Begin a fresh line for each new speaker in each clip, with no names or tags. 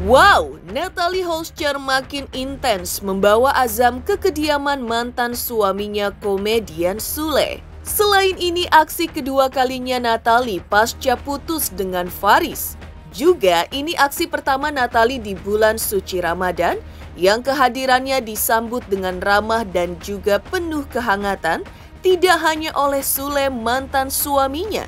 Wow, Natalie Holscher makin intens membawa Azam ke kediaman mantan suaminya komedian Sule. Selain ini, aksi kedua kalinya Natalie pasca putus dengan Faris. Juga ini aksi pertama Natalie di bulan suci Ramadan yang kehadirannya disambut dengan ramah dan juga penuh kehangatan, tidak hanya oleh Sule mantan suaminya,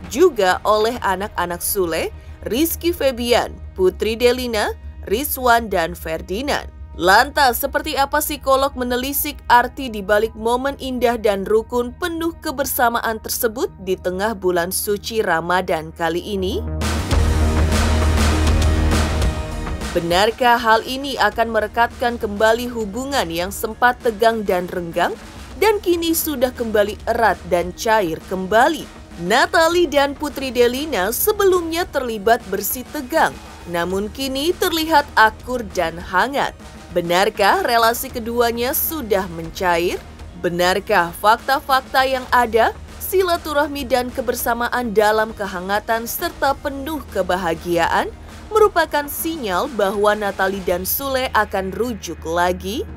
juga oleh anak-anak Sule, Rizky Febian, Putri Delina, Rizwan, dan Ferdinand. Lantas, seperti apa psikolog menelisik arti di balik momen indah dan rukun penuh kebersamaan tersebut di tengah bulan suci Ramadan kali ini? Benarkah hal ini akan merekatkan kembali hubungan yang sempat tegang dan renggang dan kini sudah kembali erat dan cair kembali? Natalie dan Putri Delina sebelumnya terlibat bersih tegang, namun kini terlihat akur dan hangat. Benarkah relasi keduanya sudah mencair? Benarkah fakta-fakta yang ada, silaturahmi dan kebersamaan dalam kehangatan serta penuh kebahagiaan merupakan sinyal bahwa Natalie dan Sule akan rujuk lagi?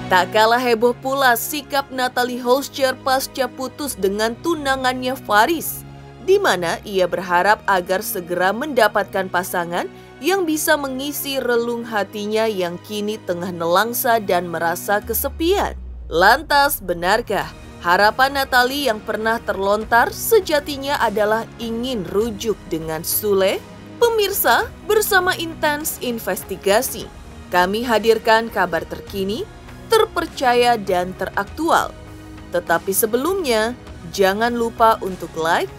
Tak kalah heboh pula sikap Natalie Holscher pasca putus dengan tunangannya Faris, di mana ia berharap agar segera mendapatkan pasangan yang bisa mengisi relung hatinya yang kini tengah nelangsa dan merasa kesepian. Lantas, benarkah harapan Natalie yang pernah terlontar sejatinya adalah ingin rujuk dengan Sule? Pemirsa, bersama Intens Investigasi, kami hadirkan kabar terkini, terpercaya dan teraktual. Tetapi sebelumnya, jangan lupa untuk like,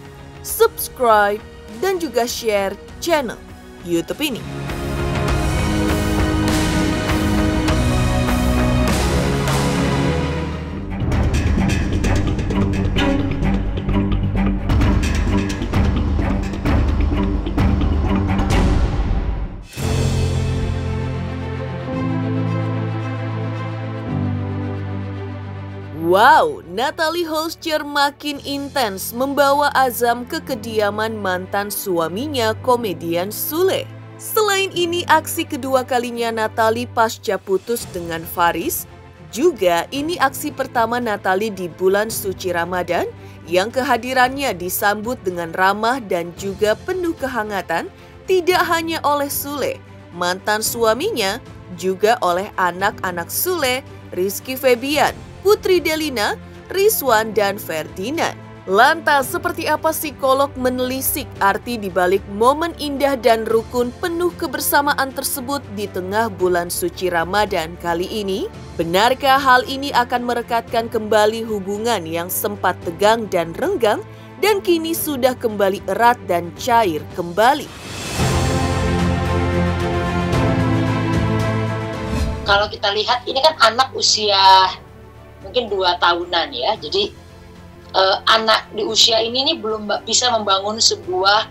subscribe, dan juga share channel YouTube ini. Wow, Natalie Holscher makin intens membawa Azam ke kediaman mantan suaminya komedian Sule. Selain ini, aksi kedua kalinya Natalie pasca putus dengan Faris, juga ini aksi pertama Natalie di bulan suci Ramadan yang kehadirannya disambut dengan ramah dan juga penuh kehangatan, tidak hanya oleh Sule, mantan suaminya, juga oleh anak-anak Sule, Rizky Febian, Putri Delina, Rizwan, dan Ferdinand. Lantas, seperti apa psikolog menelisik arti di balik momen indah dan rukun penuh kebersamaan tersebut di tengah bulan suci Ramadan kali ini? Benarkah hal ini akan merekatkan kembali hubungan yang sempat tegang dan renggang dan kini sudah kembali erat dan cair kembali?
Kalau kita lihat, ini kan anak usia mungkin 2 tahunan ya, jadi anak di usia ini belum bisa membangun sebuah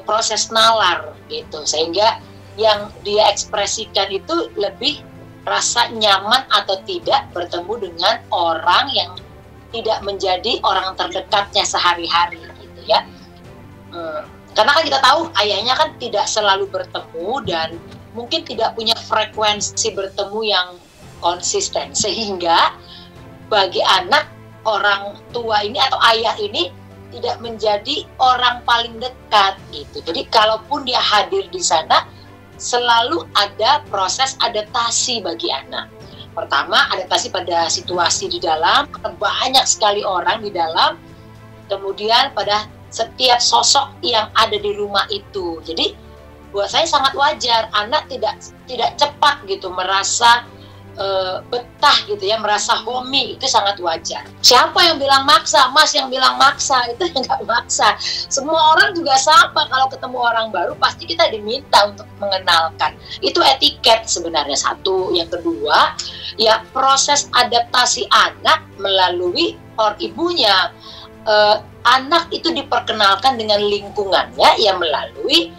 proses nalar gitu, sehingga yang dia ekspresikan itu lebih rasa nyaman atau tidak bertemu dengan orang yang tidak menjadi orang terdekatnya sehari-hari gitu ya. Karena kan kita tahu ayahnya kan tidak selalu bertemu dan mungkin tidak punya frekuensi bertemu yang konsisten, sehingga bagi anak, orang tua ini atau ayah ini tidak menjadi orang paling dekat gitu. Jadi kalaupun dia hadir di sana, selalu ada proses adaptasi bagi anak. Pertama, adaptasi pada situasi di dalam, banyak sekali orang di dalam, kemudian pada setiap sosok yang ada di rumah itu. Jadi buat saya sangat wajar anak tidak cepat gitu merasa betah gitu ya, merasa homey, itu sangat wajar. Siapa yang bilang maksa? Mas yang bilang maksa, itu nggak maksa. Semua orang juga sama, kalau ketemu orang baru pasti kita diminta untuk mengenalkan. Itu etiket sebenarnya satu. Yang kedua, ya proses adaptasi anak melalui ibunya. Anak itu diperkenalkan dengan lingkungannya yang melalui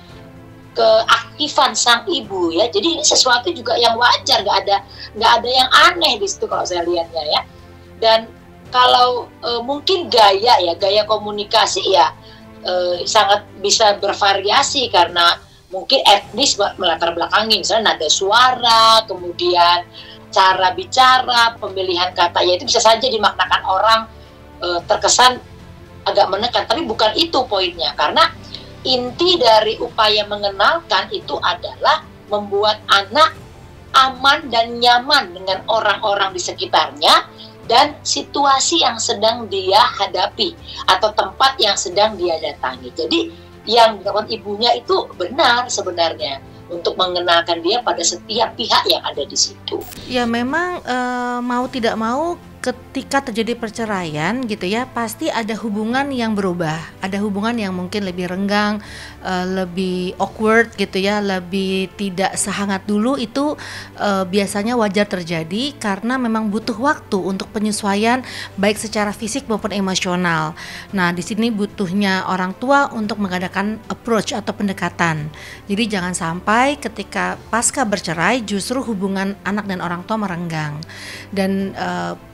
keaktifan sang ibu ya. Jadi ini sesuatu juga yang wajar, nggak ada yang aneh di situ kalau saya lihatnya ya. Dan kalau mungkin gaya komunikasi ya sangat bisa bervariasi karena mungkin etnis melatar belakangi, misalnya nada suara, kemudian cara bicara, pemilihan kata, ya itu bisa saja dimaknakan orang terkesan agak menekan, tapi bukan itu poinnya, karena inti dari upaya mengenalkan itu adalah membuat anak aman dan nyaman dengan orang-orang di sekitarnya dan situasi yang sedang dia hadapi atau tempat yang sedang dia datangi. Jadi yang dilakukan ibunya itu benar sebenarnya untuk mengenalkan dia pada setiap pihak yang ada di situ.
Ya memang mau tidak mau ketika terjadi perceraian gitu ya, pasti ada hubungan yang berubah, ada hubungan yang mungkin lebih renggang, lebih awkward gitu ya, lebih tidak sehangat dulu. Itu biasanya wajar terjadi karena memang butuh waktu untuk penyesuaian baik secara fisik maupun emosional. Nah di sini butuhnya orang tua untuk mengadakan approach atau pendekatan. Jadi jangan sampai ketika pasca bercerai justru hubungan anak dan orang tua merenggang. Dan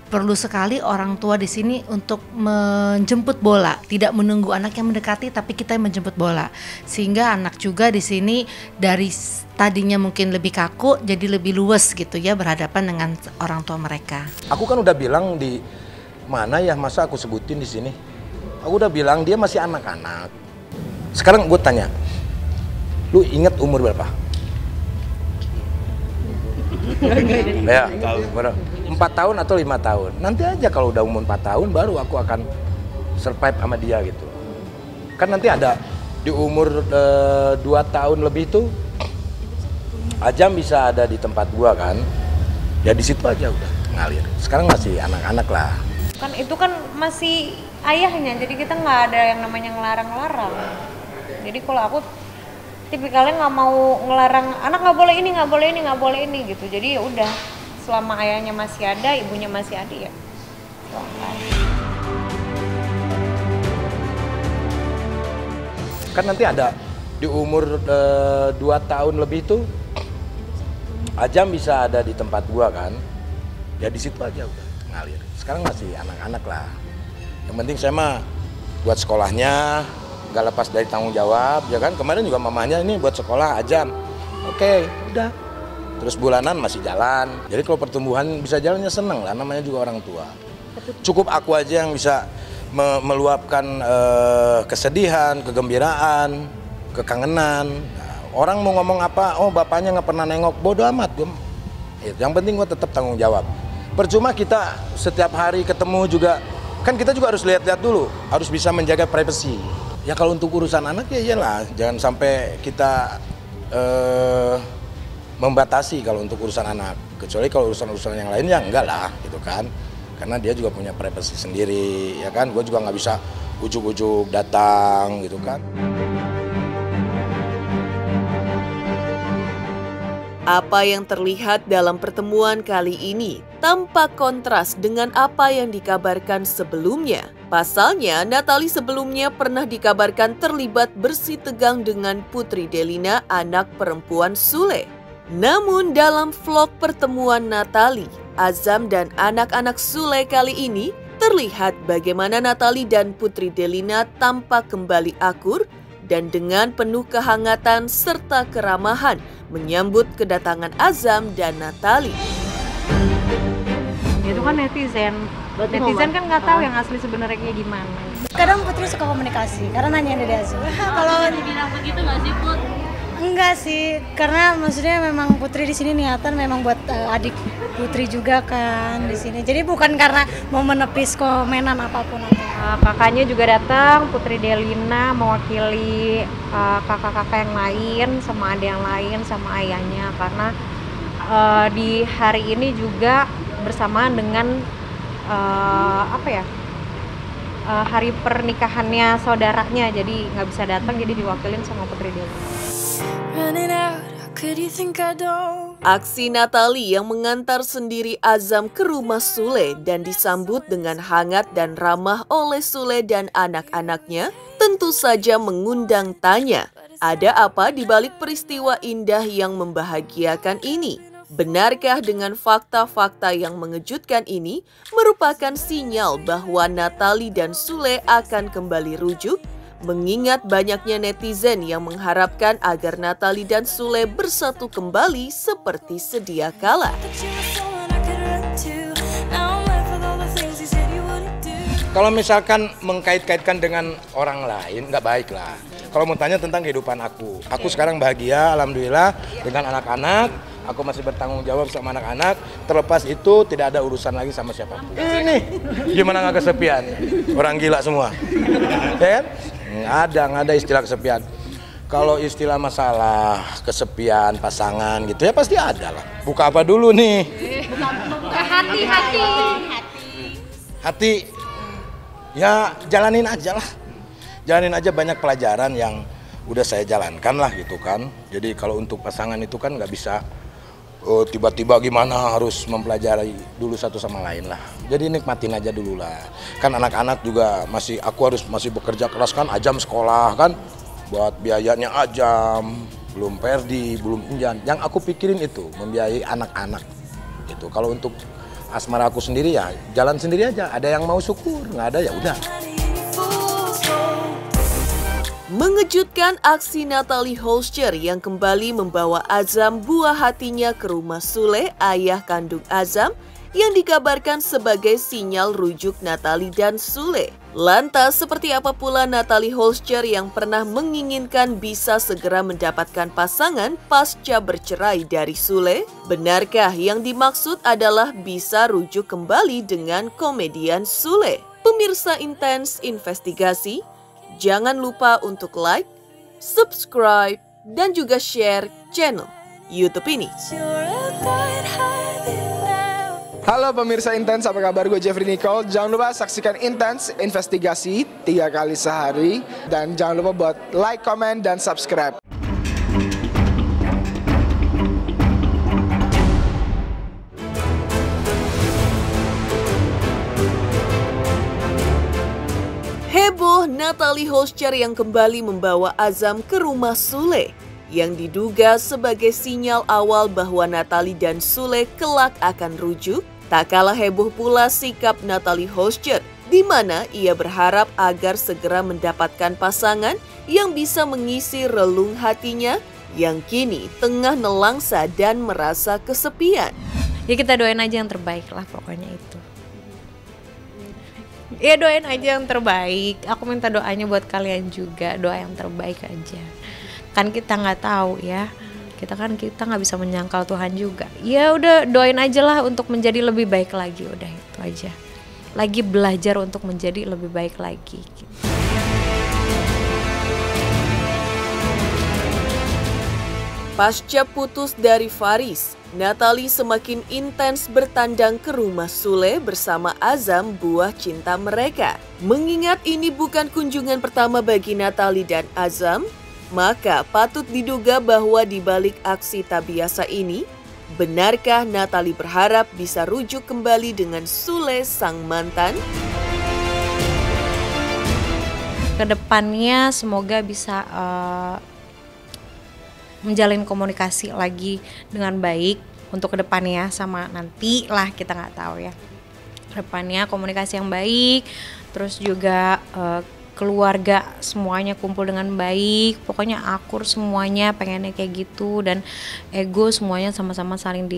perlu sekali orang tua di sini untuk menjemput bola, tidak menunggu anak yang mendekati, tapi kita yang menjemput bola, sehingga anak juga di sini dari tadinya mungkin lebih kaku jadi lebih luwes gitu ya berhadapan dengan orang tua mereka.
Aku kan udah bilang di mana ya, masa aku sebutin di sini? Aku udah bilang dia masih anak-anak. Sekarang gue tanya, lu inget umur berapa? Ya, 4 tahun atau 5 tahun. Nanti aja kalau udah umur 4 tahun baru aku akan survive sama dia gitu. Kan nanti ada di umur 2 tahun lebih tuh Ajam bisa ada di tempat gua kan. Ya di situ aja udah ngalir. Sekarang masih anak-anak lah.
Kan itu kan masih ayahnya, jadi kita nggak ada yang namanya ngelarang-larang. Jadi kalau aku tipikalnya nggak mau ngelarang anak nggak boleh ini, nggak boleh ini, nggak boleh ini gitu. Jadi ya udah, selama ayahnya masih ada, ibunya masih ada ya.
Kan nanti ada di umur 2 tahun lebih tuh Ajam bisa ada di tempat gua kan. Ya di situ aja udah ngalir. Sekarang masih anak-anak lah. Yang penting saya mah buat sekolahnya nggak lepas dari tanggung jawab, ya kan. Kemarin juga mamanya ini buat sekolah Ajam. Oke, udah. Terus bulanan masih jalan. Jadi kalau pertumbuhan bisa jalannya seneng lah, namanya juga orang tua. Cukup aku aja yang bisa meluapkan kesedihan, kegembiraan, kekangenan. Nah, orang mau ngomong apa, oh bapaknya nggak pernah nengok, bodo amat. Yang penting gue tetap tanggung jawab. Percuma kita setiap hari ketemu juga, kan kita juga harus lihat-lihat dulu, harus bisa menjaga privasi. Ya kalau untuk urusan anak ya iyalah, jangan sampai kita membatasi kalau untuk urusan anak. Kecuali kalau urusan-urusan yang lain ya enggak lah gitu kan. Karena dia juga punya privasi sendiri, ya kan. Gue juga nggak bisa ujuk-ujuk datang gitu kan.
Apa yang terlihat dalam pertemuan kali ini tampak kontras dengan apa yang dikabarkan sebelumnya. Pasalnya, Natalie sebelumnya pernah dikabarkan terlibat bersih tegang dengan Putri Delina, anak perempuan Sule. Namun dalam vlog pertemuan Natalie, Azam dan anak-anak Sule kali ini terlihat bagaimana Natalie dan Putri Delina tampak kembali akur dan dengan penuh kehangatan serta keramahan menyambut kedatangan Azam dan Natalie.
Itu kan netizen kan nggak tahu yang asli sebenarnya kayak gimana.
Kadang Putri suka komunikasi karena nanya dari Azam. Kalau
dibilang begitu nggak sih Put?
enggak sih, karena maksudnya memang Putri di sini niatan memang buat adik Putri juga kan di sini. Jadi bukan karena mau menepis komenan apapun.
Kakaknya juga datang, Putri Delina mewakili kakak-kakak yang lain sama adik yang lain sama ayahnya, karena di hari ini juga bersamaan dengan hari pernikahannya saudaranya, jadi nggak bisa datang, jadi diwakilin sama Putri Delina.
Aksi Natalie yang mengantar sendiri Azam ke rumah Sule dan disambut dengan hangat dan ramah oleh Sule dan anak-anaknya tentu saja mengundang tanya. Ada apa di balik peristiwa indah yang membahagiakan ini? Benarkah dengan fakta-fakta yang mengejutkan ini merupakan sinyal bahwa Natalie dan Sule akan kembali rujuk? mengingat banyaknya netizen yang mengharapkan agar Natalie dan Sule bersatu kembali seperti sedia kala.
Kalau misalkan mengkait-kaitkan dengan orang lain, nggak baik lah. Kalau mau tanya tentang kehidupan aku sekarang bahagia, alhamdulillah, dengan anak-anak. Aku masih bertanggung jawab sama anak-anak. Terlepas itu tidak ada urusan lagi sama siapapun. Ini gimana nggak kesepian? Orang gila semua, ya kan? Nggak ada istilah kesepian. Kalau istilah masalah kesepian pasangan gitu ya pasti ada lah. Buka apa dulu nih?
Buka
Hati. Ya jalanin aja lah. Jalanin aja, banyak pelajaran yang udah saya jalankan lah gitu kan. Jadi kalau untuk pasangan itu kan nggak bisa tiba-tiba gimana, harus mempelajari dulu satu sama lain lah. Jadi nikmatin aja dulu lah. Kan anak-anak juga aku harus masih bekerja keras kan, Ajam sekolah kan. Buat biayanya Ajam, belum perdi, belum Injan. Yang aku pikirin itu membiayai anak-anak gitu. Kalau untuk asmara aku sendiri ya jalan sendiri aja. Ada yang mau syukur, nggak ada ya udah.
Mengejutkan aksi Natalie Holscher yang kembali membawa Azam buah hatinya ke rumah Sule, ayah kandung Azam, yang dikabarkan sebagai sinyal rujuk Natalie dan Sule. Lantas, seperti apa pula Natalie Holscher yang pernah menginginkan bisa segera mendapatkan pasangan pasca bercerai dari Sule? Benarkah yang dimaksud adalah bisa rujuk kembali dengan komedian Sule? Pemirsa Intens Investigasi, jangan lupa untuk like, subscribe, dan juga share channel YouTube ini.
Halo pemirsa Intens, apa kabar? Gue Jeffrey Nicole. Jangan lupa saksikan Intens Investigasi 3 kali sehari. Dan jangan lupa buat like, comment, dan subscribe.
Heboh Natalie Holscher yang kembali membawa Azam ke rumah Sule, yang diduga sebagai sinyal awal bahwa Natalie dan Sule kelak akan rujuk. Tak kalah heboh pula sikap Natalie Holscher, di mana ia berharap agar segera mendapatkan pasangan yang bisa mengisi relung hatinya yang kini tengah nelangsa dan merasa kesepian.
Ya kita doain aja yang terbaik lah pokoknya itu. Ya doain aja yang terbaik. Aku minta doanya buat kalian juga, doa yang terbaik aja. Kan kita nggak tahu ya. Kita nggak bisa menyangkal Tuhan juga. Ya udah doain aja lah untuk menjadi lebih baik lagi, udah itu aja. Lagi belajar untuk menjadi lebih baik lagi.
Pasca putus dari Faris, Natalie semakin intens bertandang ke rumah Sule bersama Azam, buah cinta mereka. Mengingat ini bukan kunjungan pertama bagi Natalie dan Azam, maka patut diduga bahwa di balik aksi tak biasa ini, benarkah Natalie berharap bisa rujuk kembali dengan Sule sang mantan?
Kedepannya semoga bisa menjalin komunikasi lagi dengan baik untuk kedepannya, sama nanti lah kita nggak tahu ya. Kedepannya komunikasi yang baik, terus juga keluarga semuanya kumpul dengan baik, pokoknya akur semuanya, pengennya kayak gitu, dan ego semuanya sama-sama saling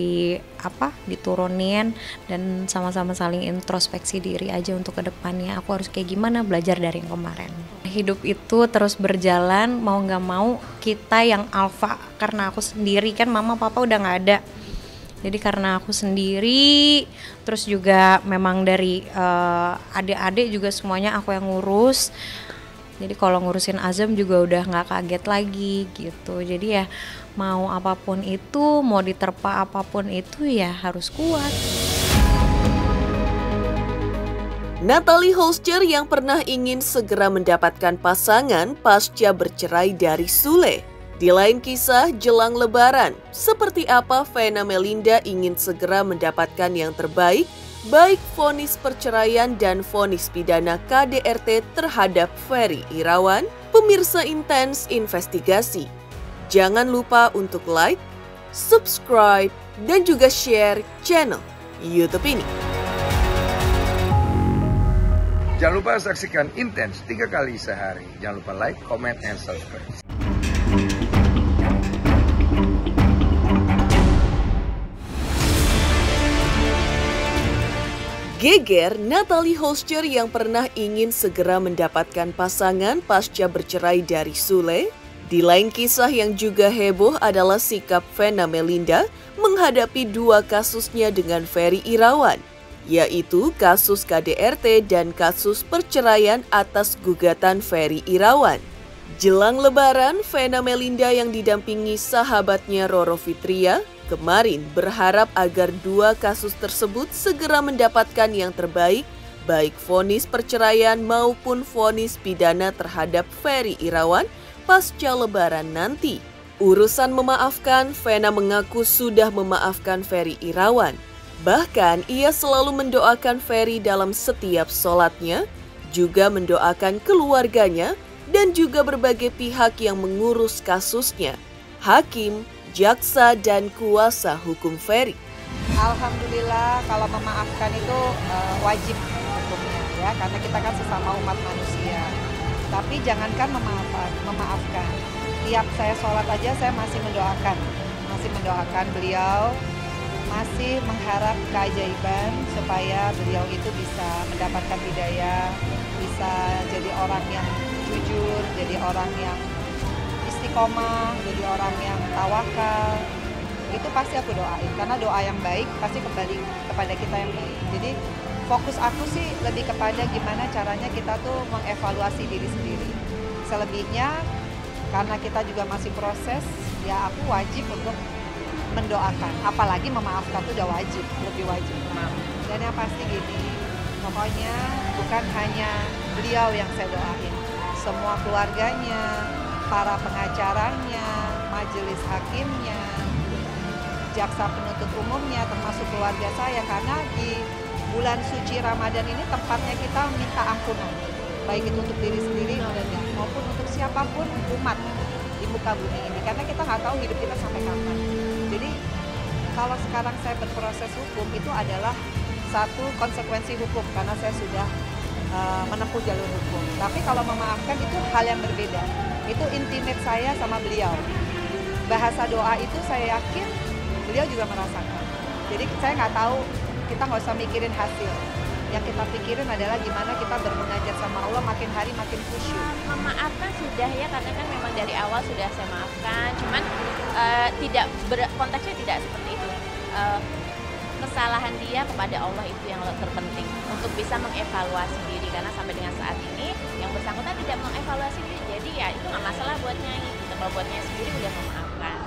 diturunin dan sama-sama saling introspeksi diri aja untuk kedepannya. Aku harus kayak gimana, belajar dari yang kemarin. Hidup itu terus berjalan, mau nggak mau kita yang alfa, karena aku sendiri kan mama papa udah nggak ada. Jadi karena aku sendiri, terus juga memang dari adik-adik juga semuanya aku yang ngurus. Jadi kalau ngurusin Azam juga udah nggak kaget lagi gitu. Jadi ya mau apapun itu, mau diterpa apapun itu ya harus kuat.
Natalie Holscher yang pernah ingin segera mendapatkan pasangan pasca bercerai dari Sule. Di lain kisah, jelang Lebaran, seperti apa Vena Melinda ingin segera mendapatkan yang terbaik, baik vonis perceraian dan vonis pidana KDRT terhadap Ferry Irawan? Pemirsa Intens Investigasi, jangan lupa untuk like, subscribe, dan juga share channel YouTube ini.
Jangan lupa saksikan Intens 3 kali sehari. Jangan lupa like, comment, and subscribe.
Geger Natalie Holscher yang pernah ingin segera mendapatkan pasangan pasca bercerai dari Sule. Di lain kisah yang juga heboh adalah sikap Vena Melinda menghadapi 2 kasusnya dengan Ferry Irawan, yaitu kasus KDRT dan kasus perceraian atas gugatan Ferry Irawan. Jelang Lebaran, Vena Melinda yang didampingi sahabatnya Roro Fitria kemarin berharap agar 2 kasus tersebut segera mendapatkan yang terbaik, baik vonis perceraian maupun vonis pidana terhadap Ferry Irawan pasca Lebaran nanti. Urusan memaafkan, Vena mengaku sudah memaafkan Ferry Irawan. Bahkan ia selalu mendoakan Ferry dalam setiap sholatnya, juga mendoakan keluarganya, dan juga berbagai pihak yang mengurus kasusnya, hakim, jaksa, dan kuasa hukum Ferry.
Alhamdulillah kalau memaafkan itu wajib hukumnya ya, karena kita kan sesama umat manusia. Tapi jangankan memaafkan. Tiap saya sholat aja saya masih mendoakan beliau, masih mengharap keajaiban supaya beliau itu bisa mendapatkan hidayah, bisa jadi orang yang jujur, jadi orang yang istiqomah, jadi orang yang tawakal. Itu pasti aku doain, karena doa yang baik pasti kembali kepada kita yang baik. Jadi fokus aku sih lebih kepada gimana caranya kita tuh mengevaluasi diri sendiri. Selebihnya karena kita juga masih proses, ya aku wajib untuk mendoakan. Apalagi memaafkan itu udah wajib, lebih wajib. Dan yang pasti gini, pokoknya bukan hanya beliau yang saya doain, semua keluarganya, para pengacaranya, majelis hakimnya, jaksa penuntut umumnya, termasuk keluarga saya, karena di bulan suci Ramadan ini tempatnya kita minta ampunan, baik itu untuk diri sendiri maupun untuk siapapun umat di muka bumi ini, karena kita nggak tahu hidup kita sampai kapan. Jadi kalau sekarang saya berproses hukum itu adalah satu konsekuensi hukum karena saya sudah menempuh jalur hukum. Tapi kalau memaafkan itu hal yang berbeda. Itu intimate saya sama beliau. Bahasa doa itu saya yakin beliau juga merasakan. Jadi saya nggak tahu, kita nggak usah mikirin hasil. Yang kita pikirin adalah gimana kita bermunajat sama Allah makin hari makin khusyuk.
Memaafkan sudah ya, karena kan memang dari awal sudah saya maafkan. Cuman konteksnya tidak seperti itu. Kesalahan dia kepada Allah itu yang terpenting untuk bisa mengevaluasi diri, karena sampai dengan saat ini yang bersangkutan tidak mengevaluasi diri, jadi ya itu nggak masalah buat Nyai, kalau buat Nyai sendiri udah memaafkan.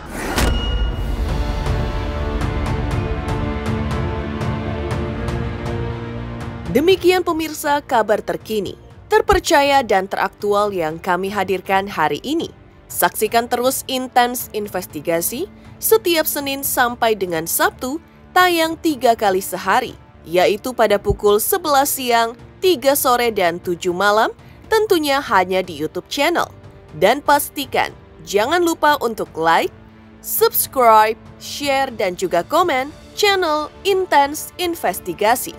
Demikian pemirsa kabar terkini, terpercaya dan teraktual yang kami hadirkan hari ini. Saksikan terus Intens Investigasi setiap Senin sampai dengan Sabtu, tayang 3 kali sehari, yaitu pada pukul 11 siang, 3 sore, dan 7 malam, tentunya hanya di YouTube channel. Dan pastikan, jangan lupa untuk like, subscribe, share, dan juga komen channel Intens Investigasi.